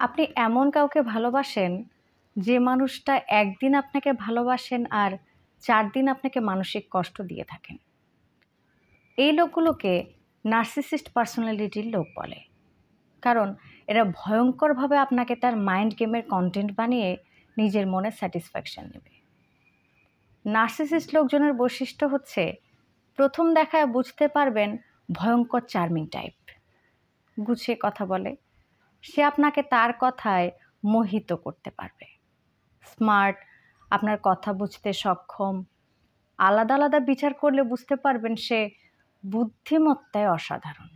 আপনি এমন কাউকে ভালোবাসেন যে মানুষটা একদিন আপনাকে ভালোবাসেন আর ৪ দিন আপনাকে মানসিক কষ্ট দিয়ে থাকেন। এই লোকগুলোকে নার্সিসিস্ট পার্সোনালিটির লোক বলে। কারণ এরা ভয়ংকরভাবে আপনাকে তার মাইন্ড গেমের কনটেন্ট বানিয়ে নিজের মনে স্যাটিসফ্যাকশন নেবে। নার্সিসিস্ট লোকজনের বৈশিষ্ট্য হচ্ছে প্রথম দেখায় বুঝতে পারবেন ভয়ংকর চার্মিং টাইপ। গুছিয়ে কথা বলে, সে আপনাকে তার কথায় মোহিত করতে পারবে। স্মার্ট, আপনার কথা বুঝতে সক্ষম, আলাদা আলাদা বিচার করলে বুঝতে পারবেন সে বুদ্ধিমত্তায় অসাধারণ।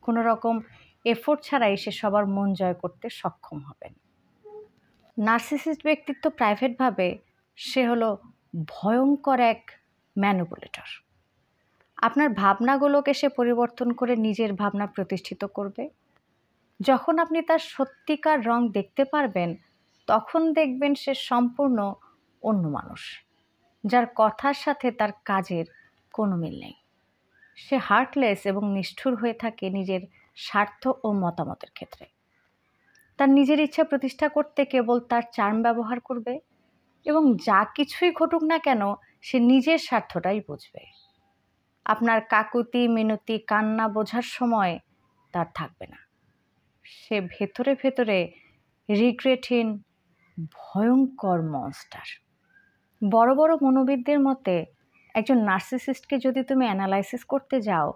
কোনো রকম এফোর্ট ছাড়াই সে সবার মন জয় করতে সক্ষম হবেন। নার্সিসিস্ট ব্যক্তিত্ব প্রাইভেটভাবে সে হলো ভয়ঙ্কর এক ম্যানিপুলেটর। আপনার ভাবনাগুলোকে সে পরিবর্তন করে নিজের ভাবনা প্রতিষ্ঠিত করবে। যখন আপনি তার সত্যিকার রং দেখতে পারবেন, তখন দেখবেন সে সম্পূর্ণ অন্য মানুষ, যার কথার সাথে তার কাজের কোনো মিল নেই। সে হার্টলেস এবং নিষ্ঠুর হয়ে থাকে নিজের স্বার্থ ও মতামতের ক্ষেত্রে। তার নিজের ইচ্ছা প্রতিষ্ঠা করতে কেবল তার চার্ম ব্যবহার করবে এবং যা কিছুই ঘটুক না কেন সে নিজের স্বার্থটাই বুঝবে। আপনার কাকুতি মিনতি কান্না বোঝার সময় তার থাকবে না। সে ভেতরে ভেতরে রিগ্রেটহীন ভয়ঙ্কর মনস্টার। বড় বড় মনোবিদদের মতে একজন নার্সিসিস্টকে যদি তুমি অ্যানালাইসিস করতে যাও,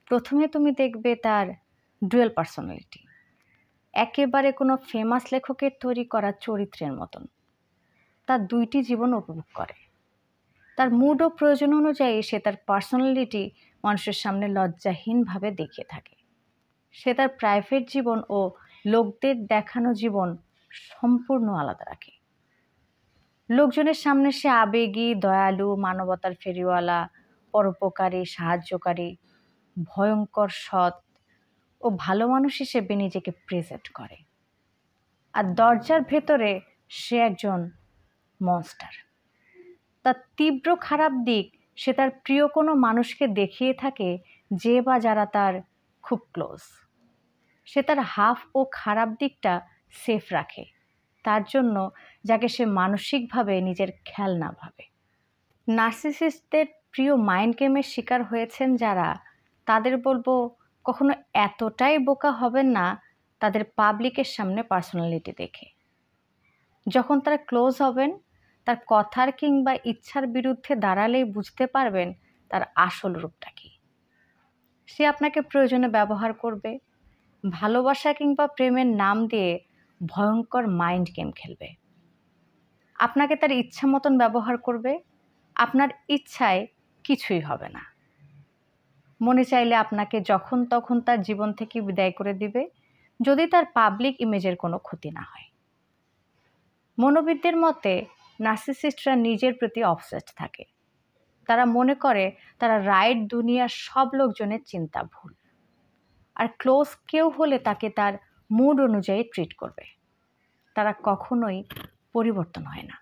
প্রথমে তুমি দেখবে তার ডুয়েল পার্সোনালিটি, একেবারে কোনো ফেমাস লেখকের তৈরি করা চরিত্রের মতন। তার দুইটি জীবন উপভোগ করে। তার মুড ও প্রয়োজন অনুযায়ী সে তার পার্সোনালিটি মানুষের সামনে লজ্জাহীনভাবে দেখিয়ে থাকে। সে তার প্রাইভেট জীবন ও লোকদের দেখানো জীবন সম্পূর্ণ আলাদা রাখে। লোকজনের সামনে সে আবেগী, দয়ালু, মানবতার ফেরিওয়ালা, পরোপকারী, সাহায্যকারী, ভয়ঙ্কর সৎ ও ভালো মানুষ হিসেবে নিজেকে প্রেজেন্ট করে। আর দরজার ভেতরে সে একজন মনস্টার। তার তীব্র খারাপ দিক সে তার প্রিয় কোনো মানুষকে দেখিয়ে থাকে, যে বা যারা তার খুব ক্লোজ। সে তার হাফ ও খারাপ দিকটা সেফ রাখে তার জন্য, যাকে সে মানসিকভাবে নিজের খেলনা ভাবে। নার্সিসিস্টদের প্রিয় মাইন্ড গেমের শিকার হয়েছেন যারা, তাদের বলবো কখনো এতটাই বোকা হবেন না তাদের পাবলিকের সামনে পার্সোনালিটি দেখে। যখন তারা ক্লোজ হবেন, তার কথার কিংবা ইচ্ছার বিরুদ্ধে দাঁড়ালেই বুঝতে পারবেন তার আসল রূপটা কী। সে আপনাকে প্রয়োজনে ব্যবহার করবে, ভালোবাসা কিংবা প্রেমের নাম দিয়ে ভয়ঙ্কর মাইন্ড গেম খেলবে। আপনাকে তার ইচ্ছা মতন ব্যবহার করবে, আপনার ইচ্ছায় কিছুই হবে না। মনে চাইলে আপনাকে যখন তখন তার জীবন থেকে বিদায় করে দিবে, যদি তার পাবলিক ইমেজের কোনো ক্ষতি না হয়। মনোবিদদের মতে নার্সিসিস্টরা নিজের প্রতি অবসেসড থাকে। তারা মনে করে তারা রাইট, দুনিয়ার সব লোকজনের চিন্তা ভুল। আর ক্লোজ কেউ হলে তাকে তার মুড অনুযায়ী ট্রিট করবে। তারা কখনোই পরিবর্তন হয় না।